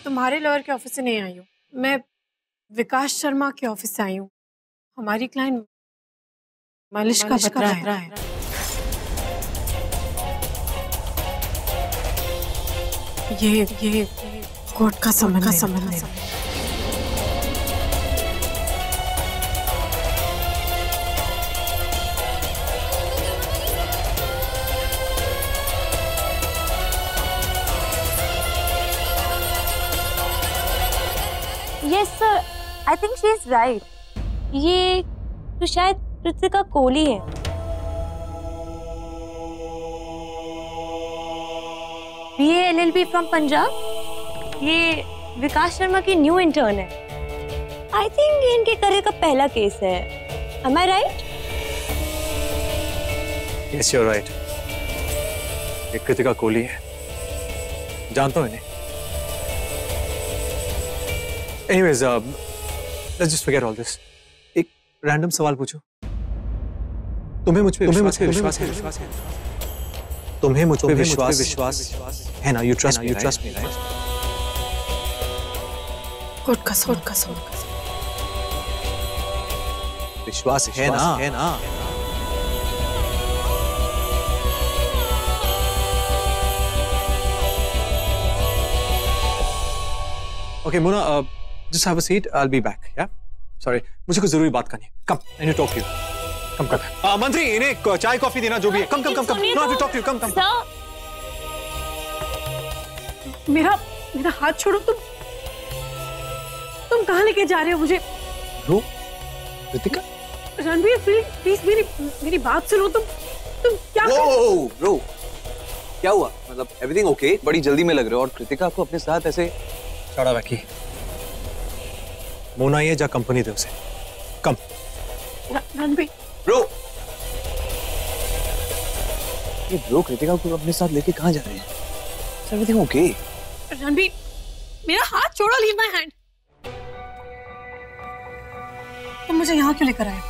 तुम्हारे लॉयर के ऑफिस से नहीं आई हूँ, मैं विकास शर्मा के ऑफिस से आई हूँ। हमारी क्लाइंट मलिष्का बत्रा है। ये कोर्ट का संबंध है। Yes sir, I think she is right. ये तो शायद कृतिका कोहली है। BA LLB from Punjab. ये विकास शर्मा की न्यू इंटर्न है। I think ये इनके करियर का पहला केस है। Am I right? Yes, you're right. ये कृतिका कोहली है, जानता हूँ इन्हें। Anyways, let's just forget all this. एक रैंडम सवाल पूछो। तुम्हें मुझ पे विश्वास है? तुम्हें मुझ पे विश्वास है ना? You trust me, right? Court का विश्वास है ना? Okay, Mona, just have a seat. I'll be back. Yeah. Sorry, मुझे कुछ जरूरी बात करनी है. Come, I need to talk to you. Come. मंत्री, इन्हें चाय कॉफी देना जो भी है. Come. No, I have to talk to you. Come. Sir. मेरा हाथ छोड़ो तुम कहाँ लेके जा रहे हो मुझे? Bro, कृतिका? रणबीर, प्लीज मेरी बात सुनो। तुम क्या? Bro, क्या हुआ? मतलब everything okay? बड़ी जल्दी में लग रहे हो और कृतिका को अपने साथ ऐसे छोड़ा बाकी। मोना ये जा कंपनी दे उसे। कम। रणबीर। Bro, ये ब्रो कृतिका को अपने साथ लेके कहाँ जा रहे हैं? Everything okay? रणबीर, मेरा हाथ छोड़ो, लीव माय हैंड। तुम मुझे यहाँ क्यों लेकर आए?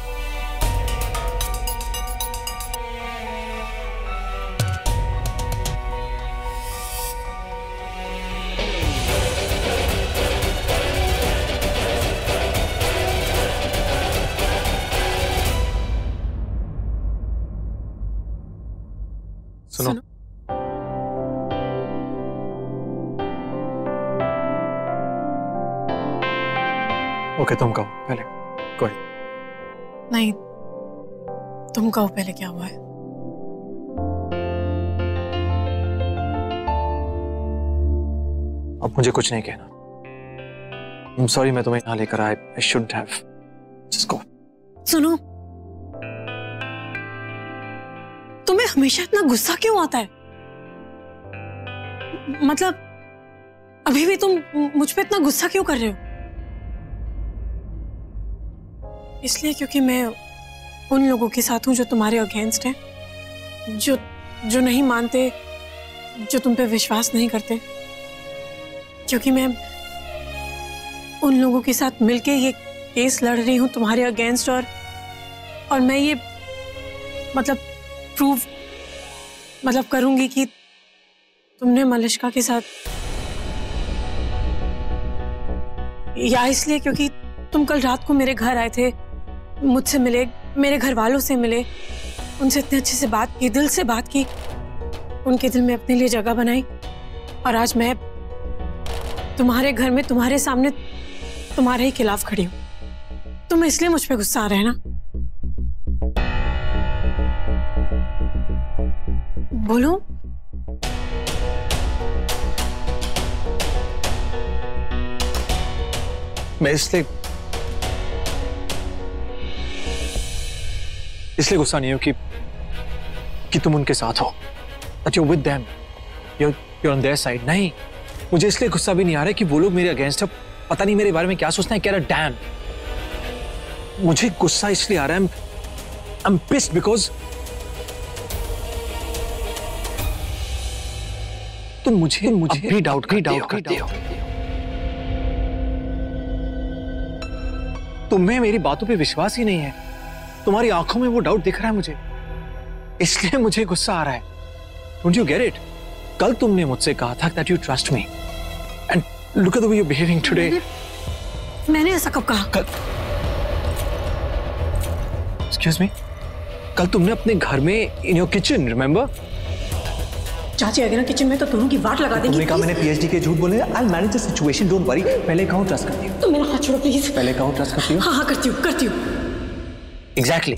सुनो। ओके, तुम कहो पहले। कोई नहीं, तुम कहो पहले क्या हुआ है। अब मुझे कुछ नहीं कहना। I'm sorry, मैं तुम्हें यहाँ लेकर आया। I shouldn't have. Just go. सुनो, तुम्हें हमेशा इतना गुस्सा क्यों आता है? मतलब अभी भी तुम मुझ पे इतना गुस्सा क्यों कर रहे हो? इसलिए क्योंकि मैं उन लोगों के साथ हूं जो तुम्हारे अगेंस्ट हैं, जो नहीं मानते, जो तुम पे विश्वास नहीं करते, क्योंकि मैं उन लोगों के साथ मिलके ये केस लड़ रही हूं तुम्हारे अगेंस्ट, और मैं ये प्रूव करूंगी कि तुमने मलिष्का के साथ, या इसलिए क्योंकि तुम कल रात को मेरे घर आए थे, मुझसे मिले, मेरे घर वालों से मिले, उनसे इतने अच्छे से बात की, दिल से बात की, उनके दिल में अपने लिए जगह बनाई, और आज मैं तुम्हारे घर में तुम्हारे सामने तुम्हारे ही खिलाफ खड़ी हूं। तुम इसलिए मुझ पे गुस्सा आ रहे हैं ना? बोलो। मैं इसलिए गुस्सा नहीं हूं कि तुम उनके साथ हो, that you're with them, you're on their side। नहीं, मुझे इसलिए गुस्सा भी नहीं आ रहा है कि वो लोग मेरे अगेंस्ट है, पता नहीं मेरे बारे में क्या सोचते हैं, कह रहा डैम। मुझे गुस्सा इसलिए आ रहा है, I'm pissed because तुम मुझे भी डाउट करते हो। तुम्हें मेरी बातों पे विश्वास ही नहीं है, तुम्हारी आंखों में वो डाउट दिख रहा है मुझे, इसलिए मुझे गुस्सा आ रहा है। Don't you get it? कल तुमने मुझसे कहा था that you trust me, and Look at the way you're behaving today. मैंने ऐसा कब कहा? Excuse me? कल तुमने अपने घर में in your kitchen, remember? चाची आएगी ना किचन में तो दोनों की वाट लगा देगी। तुमने कहा मैंने PhD के झूठ बोले। I'll manage the situation, don't worry. पहले कहूँ ट्रस्ट करती हूँ। तुम मेरा हाथ छोड़ो प्लीज। पहले कहूँ ट्रस्ट करती हूँ। हाँ करती हूँ। Exactly.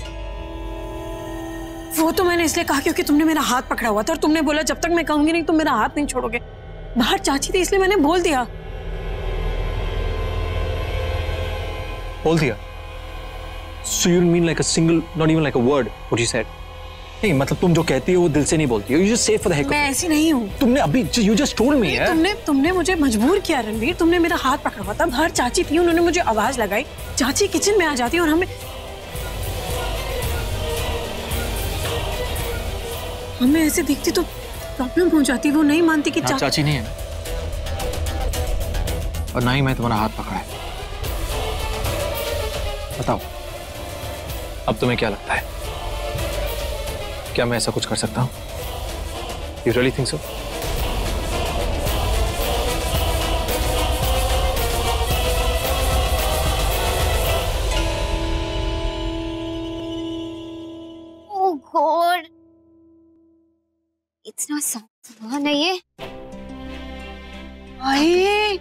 वो तो मैंने इसलिए कहा क्योंकि तुमने मेरा हाथ पकड़ा हुआ था और तुमने बोला जब तक मैं कहूंगी नहीं तुम मेरा हाथ नहीं छोड़ोगे। बाहर चाची थी इसलिए मैंने बोल दिया। So you mean like a single, not even like a word, what you said? नहीं मतलब तुम जो कहती हो वो दिल से नहीं बोलती हो। You just say for the heck of it. मैं ऐसी नहीं हूँ। तुमने अभी you just told me यार। तुमने मुझे मजबूर किया रणवीर। तुमने मेरा हाथ पकड़ा हुआ था। बाहर चाची थी उन्होंने मुझे आवाज लगाई। चाची किचन में आ जाती और हमें ऐसे दिखती तो प्रॉब्लम हो जाती। वो नहीं मानती कि चाची नहीं है और ना ही मैं तुम्हारा हाथ पकड़ा है। बताओ अब तुम्हें क्या लगता है, क्या मैं ऐसा कुछ कर सकता हूँ? You really think so? Oh God! इतना सामान है ये। आए,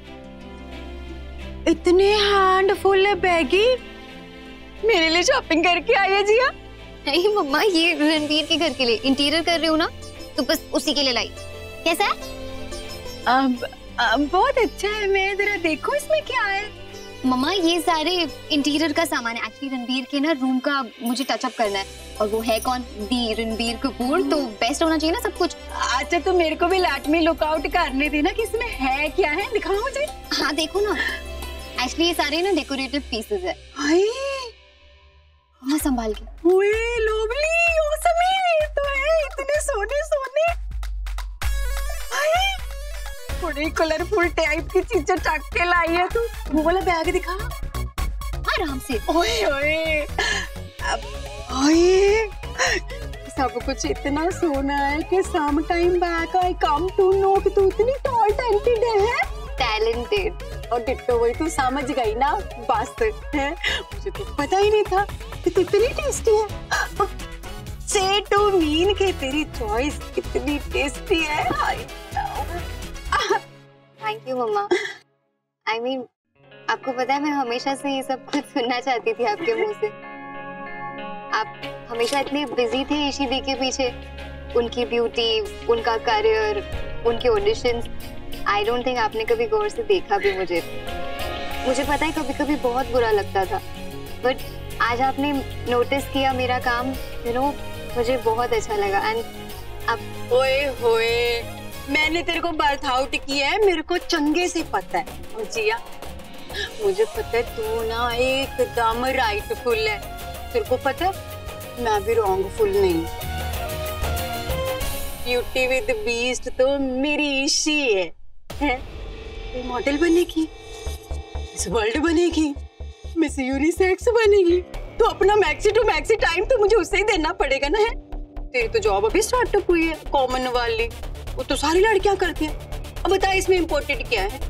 इतने हैंडफुल है बैगी। मेरे लिए शॉपिंग करके आई है जिया। नहीं मम्मा, ये रणवीर के घर के लिए इंटीरियर कर रही हूँ ना, तो बस उसी के लिए लाई। कैसा है? बहुत अच्छा है। मैं जरा देखो इसमें क्या है। मम्मा ये सारे इंटीरियर का सामान है। एक्चुअली रणवीर के ना रूम का मुझे टचअप करना है और वो है कौन? दी रणवीर कपूर, तो बेस्ट होना चाहिए ना सब कुछ। अच्छा तो मेरे को भी लैट में लुकआउट करने देना कि इसमें है क्या है, दिखाओ मुझे। हाँ देखो ना, एक्चुअली ये सारे ना डेकोरेटिव पीसेस है। हाँ संभाल के। ओए लोवली, ऑसम ये तो है। इतने सोने सोने, बड़े कलरफुल टाइप की चीजें टक के लाई है तू। वो वाला बैग दिखा आराम से। ओए ओए, ओए सब कुछ इतना सोना है कि some time back I come to know कि तू इतनी टैलेंटेड है। टैलेंटेड और डिट्टो वही तू समझ गई ना, बस है। मुझे तो पता ही नहीं था कि तू इतनी टेस्टी है। से टू मीन के तेरी चॉइस कितनी टेस्टी है। Thank you mama. I mean आपको पता है मैं हमेशा से ये सब कुछ सुनना चाहती थी आपके मुंह से। आप हमेशा इतने बिजी थे ईशी दी के पीछे, उनकी ब्यूटी, उनका करियर, उनके ऑडिशंस। आई डोंट थिंक आपने कभी गौर से देखा भी मुझे। मुझे पता है कभी कभी बहुत बुरा लगता था, बट आज आपने नोटिस किया मेरा काम, यू नो, मुझे बहुत अच्छा लगा। एंड आप ओए होए, मैंने तेरे को बर्थ आउट किया है, मेरे को चंगे से पता है। और जिया मुझे पता है तू ना एकदम राइटफुल है। तेरे को पता है मैं भी रॉन्गफुल नहीं। ब्यूटी विद बीस्ट तो मेरी ईशी है। तू मॉडल बनेगी, मिस वर्ल्ड बनेगी, मिस यूनिसेक्स बनेगी, तो अपना मैक्सी टू मैक्सी टाइम तो मुझे उससे ही देना पड़ेगा ना। है तेरी तो जॉब अभी स्टार्टअप हुई है कॉमन वाली, वो तो सारी लड़कियां करती हैं। अब बता इसमें इम्पोर्टेड क्या है?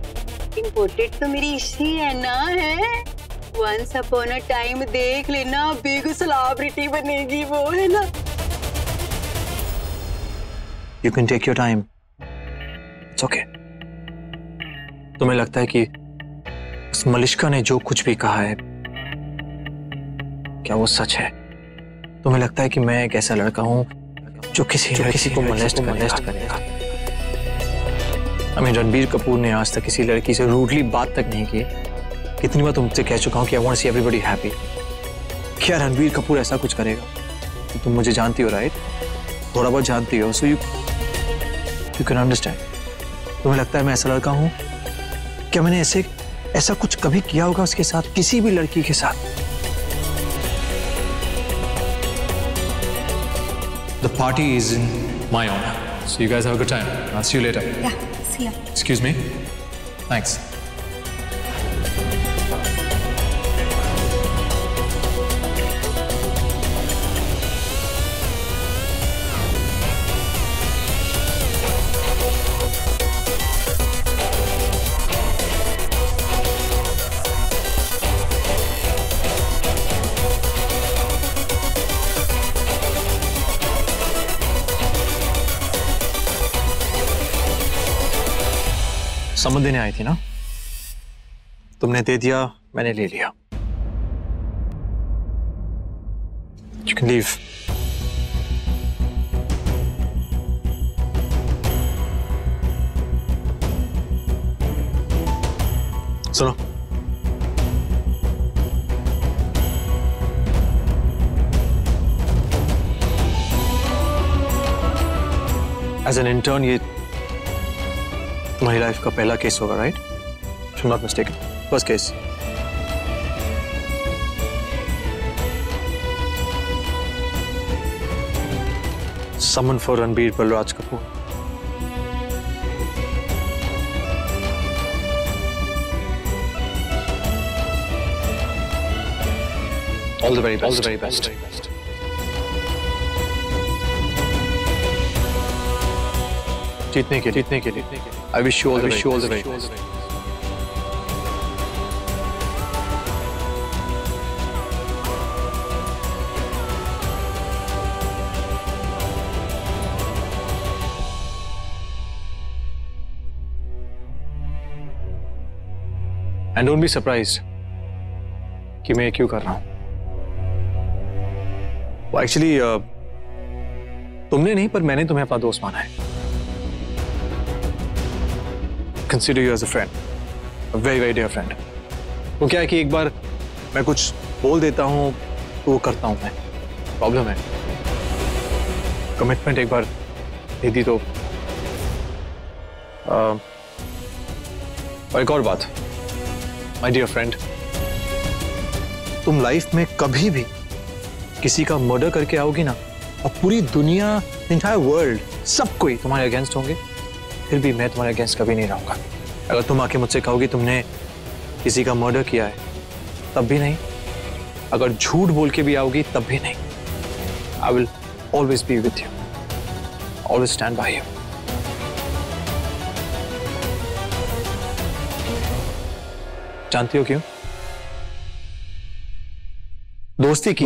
इम्पोर्टेड तो मेरी इसी है ना। है वंस अपॉन अ टाइम देख लेना बिग सेलिब्रिटी बनेगी वो, है ना। You can take your time. It's okay. तुम्हें लगता है कि उस मलिश्का ने जो कुछ भी कहा है क्या वो सच है? तुम्हें लगता है कि मैं एक ऐसा लड़का हूं जो किसी को मोलेस्ट करेगा? रणबीर कपूर ने आज तक किसी लड़की से रूडली बात तक नहीं की। कितनी बार तुमसे कह चुका हूं कि I want to see everybody happy. क्या रणबीर कपूर ऐसा कुछ करेगा? तो तुम मुझे जानती हो राइट, थोड़ा बहुत जानती हो, सो यू कैन अंडरस्टैंड। तुम्हें लगता है मैं ऐसा लड़का हूं? क्या मैंने ऐसा कुछ कभी किया होगा उसके साथ, किसी भी लड़की के साथ? The party is in my honor, so you guys have a good time. I'll see you later. Yeah, see ya. Excuse me. Thanks. सम्मत देने आई थी ना, तुमने दे दिया, मैंने ले लिया। You can leave. सुनो, एज एन इंटर्न ये तुम्हारी लाइफ का पहला केस होगा, right? If I'm not mistaken, first case. Summon for Ranbir Balraj Kapoor. All the very best. All the very best. जीतने के लिए। I wish you all the very best. And don't be surprised कि मैं ये क्यों कर रहा हूं। वो एक्चुअली तुमने नहीं, पर मैंने तुम्हें अपना दोस्त माना है। Consider you as a friend, a very very dear friend. वो क्या है कि एक बार मैं कुछ बोल देता हूं तो वो करता हूं मैं। प्रॉब्लम है, कमिटमेंट एक बार दे दी तो। और एक और बात, माय डियर फ्रेंड, तुम लाइफ में कभी भी किसी का मर्डर करके आओगी ना, और पूरी दुनिया, एंटायर वर्ल्ड, सब कोई तुम्हारे अगेंस्ट होंगे, फिर भी मैं तुम्हारे अगेंस्ट कभी नहीं रहूंगा। अगर तुम आके मुझसे कहोगी तुमने किसी का मर्डर किया है, तब भी नहीं। अगर झूठ बोल के भी आओगी, तब भी नहीं। I will always be with you, always stand by you. जानती हो क्यों? दोस्ती की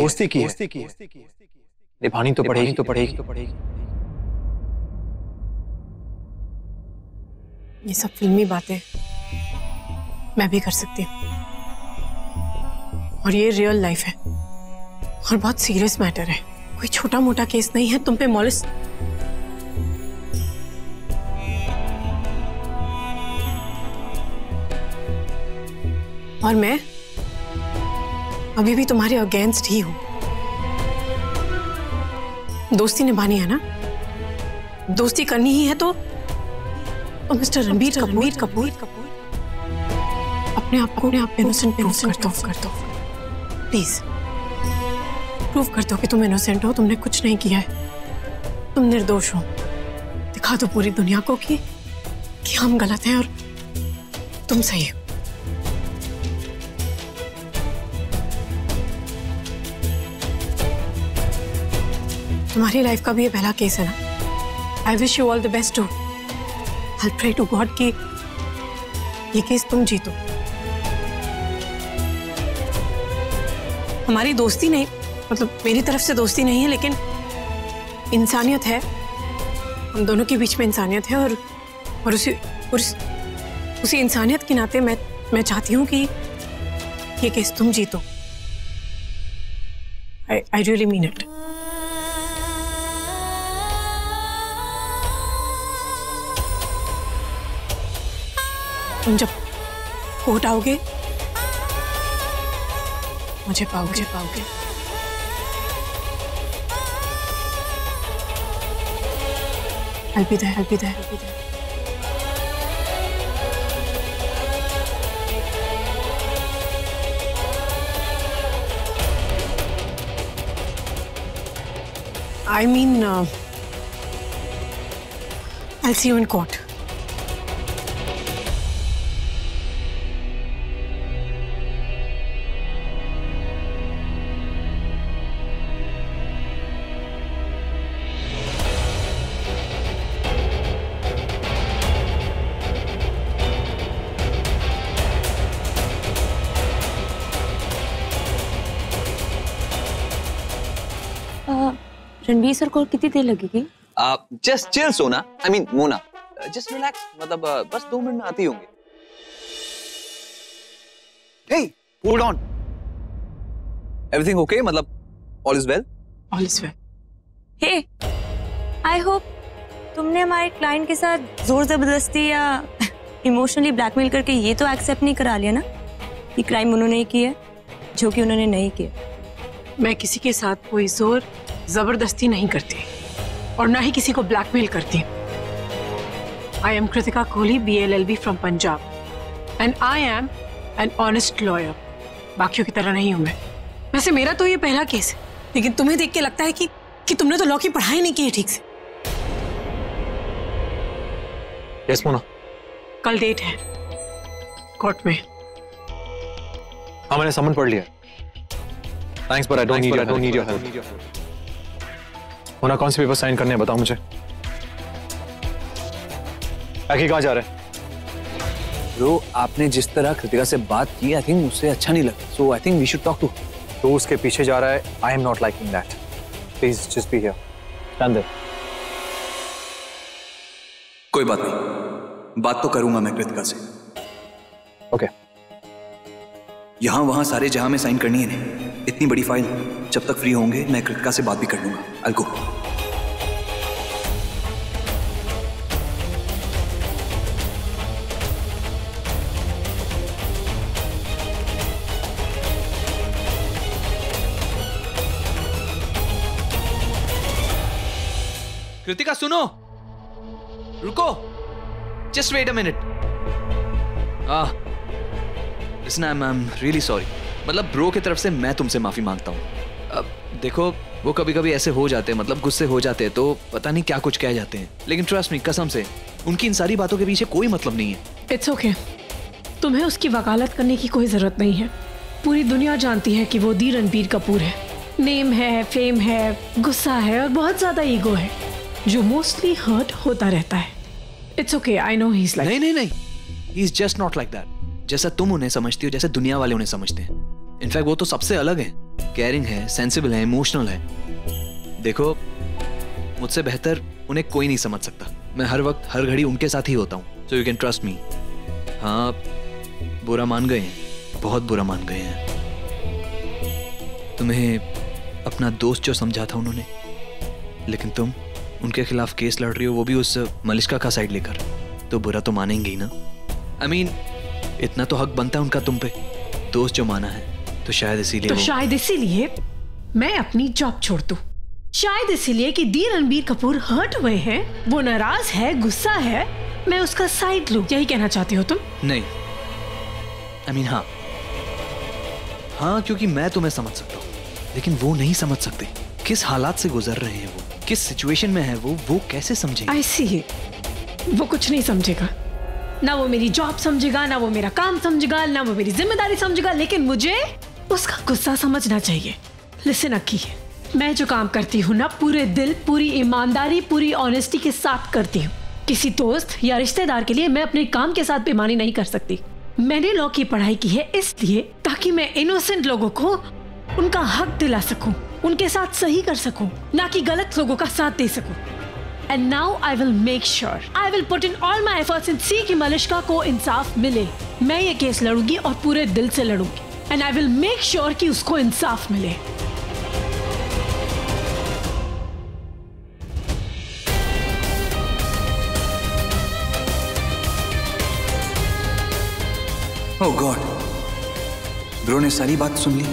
निभानी तो पड़ेगी। ये सब फिल्मी बातें मैं भी कर सकती हूँ, और ये रियल लाइफ है और बहुत सीरियस मैटर है। कोई छोटा मोटा केस नहीं है तुम पे मॉलिस। और मैं अभी भी तुम्हारे अगेंस्ट ही हूं। दोस्ती निभानी है ना, दोस्ती करनी ही है तो मिस्टर रणबीर कपूर अपने आप को इनोसेंट प्रूव कर दो प्लीज। प्रूव कर दो कि तुम इनोसेंट हो, तुमने कुछ नहीं किया है, तुम निर्दोष हो। दिखा दो पूरी दुनिया को कि हम गलत हैं और तुम सही हो। तुम्हारी लाइफ का भी ये पहला केस है ना। I wish you all the best too. I pray to God कि ये केस तुम जीतो। हमारी दोस्ती नहीं, मतलब मेरी तरफ से दोस्ती नहीं है, लेकिन इंसानियत है। हम दोनों के बीच में इंसानियत है, और उसी इंसानियत के नाते मैं चाहती हूँ कि ये केस तुम जीतो। I really mean it. तुम जब कोर्ट आओगे मुझे पाओगे। I'll be there. I mean, I'll see you in court. Ranbir sir को कितनी देर लगेगी? Just chill Sona, I mean Mona, just relax, मतलब बस 2 मिनट में आती होंगी। Hey, hold on. Everything okay? मतलब all is well? All is well. Hey, I hope तुमने हमारे क्लाइंट के साथ जोर जबरदस्ती या इमोशनली ब्लैकमेल करके ये तो एक्सेप्ट नहीं करा लिया ना कि क्राइम उन्होंने ही किया, जो कि उन्होंने नहीं किया। मैं किसी के साथ कोई जोर जबरदस्ती नहीं करती और ना ही किसी को ब्लैकमेल करती। I am Kritika Kohli, BLLB from Punjab and I am an honest lawyer. बाकियों की तरह नहीं हूं मैं। वैसे मेरा तो ये पहला केस है, लेकिन तुम्हें देख के लगता है कि तुमने तो लॉ की पढ़ाई नहीं की है ठीक से। यस मोना। कल डेट है कोर्ट में। हाँ, मैंने समन पढ़ लिया। Thanks but I don't need your help. Mona, कौन से पेपर साइन करने हैं बताओ मुझे। आखिर कहाँ जा रहे हैं? ब्रो, आपने जिस तरह कृतिका से बात की, आई थिंक उससे अच्छा नहीं लगा। So I think we should talk to. तो उसके पीछे जा रहा है। I am not liking that. Please just be here. Stand there. कोई बात नहीं, बात तो करूंगा मैं कृतिका से। ओके। यहां वहां सारे जहां में साइन करनी है नहीं। इतनी बड़ी फाइल, जब तक फ्री होंगे मैं कृतिका से बात भी कर लूंगा। I'll go। कृतिका सुनो, रुको, just wait a minute. Listen, I am really sorry. मतलब ब्रो की तरफ से मैं तुमसे माफी मांगता हूँ। अब देखो, वो कभी कभी ऐसे हो जाते हैं, मतलब गुस्से हो जाते हैं, तो पता नहीं क्या कुछ कह जाते हैं, लेकिन ट्रस्ट मी, कसम से उनकी इन सारी बातों के पीछे कोई मतलब नहीं है। It's okay. तुम्हें उसकी वकालत करने की कोई जरूरत नहीं है। पूरी दुनिया जानती है कि वो दी रणबीर कपूर है। नेम है, फेम है, गुस्सा है और बहुत ज्यादा ईगो है जो मोस्टली हर्ट होता रहता है। It's okay, I know he is like. नहीं, he is just not like that. जैसा तुम उन्हें समझती हो, जैसे दुनिया वाले उन्हें समझते हैं। इनफैक्ट वो तो सबसे अलग है। केयरिंग है, सेंसिबल है, इमोशनल है। देखो, मुझसे बेहतर उन्हें कोई नहीं समझ सकता। मैं हर वक्त हर घड़ी उनके साथ ही होता हूँ। So you can trust me. हाँ, बुरा मान गए हैं, बहुत बुरा मान गए हैं। तुम्हें अपना दोस्त जो समझा था उन्होंने, लेकिन तुम उनके खिलाफ केस लड़ रही हो, वो भी उस मलिश्का का साइड लेकर। तो बुरा तो मानेंगे ही ना। आई मीन, इतना तो हक बनता है उनका तुम पे। दोस्त जो माना है, तो शायद इसीलिए मैं अपनी जॉब छोड़ दूं। शायद इसीलिए कि दी रणबीर कपूर हर्ट हुए हैं, वो नाराज है, गुस्सा है, मैं उसका साइड लूं। यही कहना चाहती हो तुम? नहीं, आई मीन हाँ, क्योंकि मैं तुम्हें समझ सकता हूँ, लेकिन वो नहीं समझ सकते। किस हालात से गुजर रहे हैं वो, किस सिचुएशन में है वो कैसे समझेंगे? आई सी। वो कुछ नहीं समझेगा। ना वो मेरी जॉब समझेगा, ना वो मेरा काम समझेगा, ना वो मेरी जिम्मेदारी समझेगा, लेकिन मुझे उसका गुस्सा समझना चाहिए। लिसन अक्की, मैं जो काम करती हूँ ना, पूरे दिल, पूरी ईमानदारी, पूरी ऑनेस्टी के साथ करती हूँ। किसी दोस्त या रिश्तेदार के लिए मैं अपने काम के साथ बेईमानी नहीं कर सकती। मैंने लॉ की पढ़ाई की है इसलिए ताकि मैं इनोसेंट लोगों को उनका हक दिला सकूं, उनके साथ सही कर सकूं, ना कि गलत लोगों का साथ दे सकूं। And now I will make sure, I will put in all my efforts and see कि मलिश्का को इंसाफ मिले। मैं ये केस लड़ूंगी और पूरे दिल से लड़ूंगी। And I will make sure कि उसको इंसाफ मिले। ओह गॉड, ब्रो ने सारी बात सुन ली।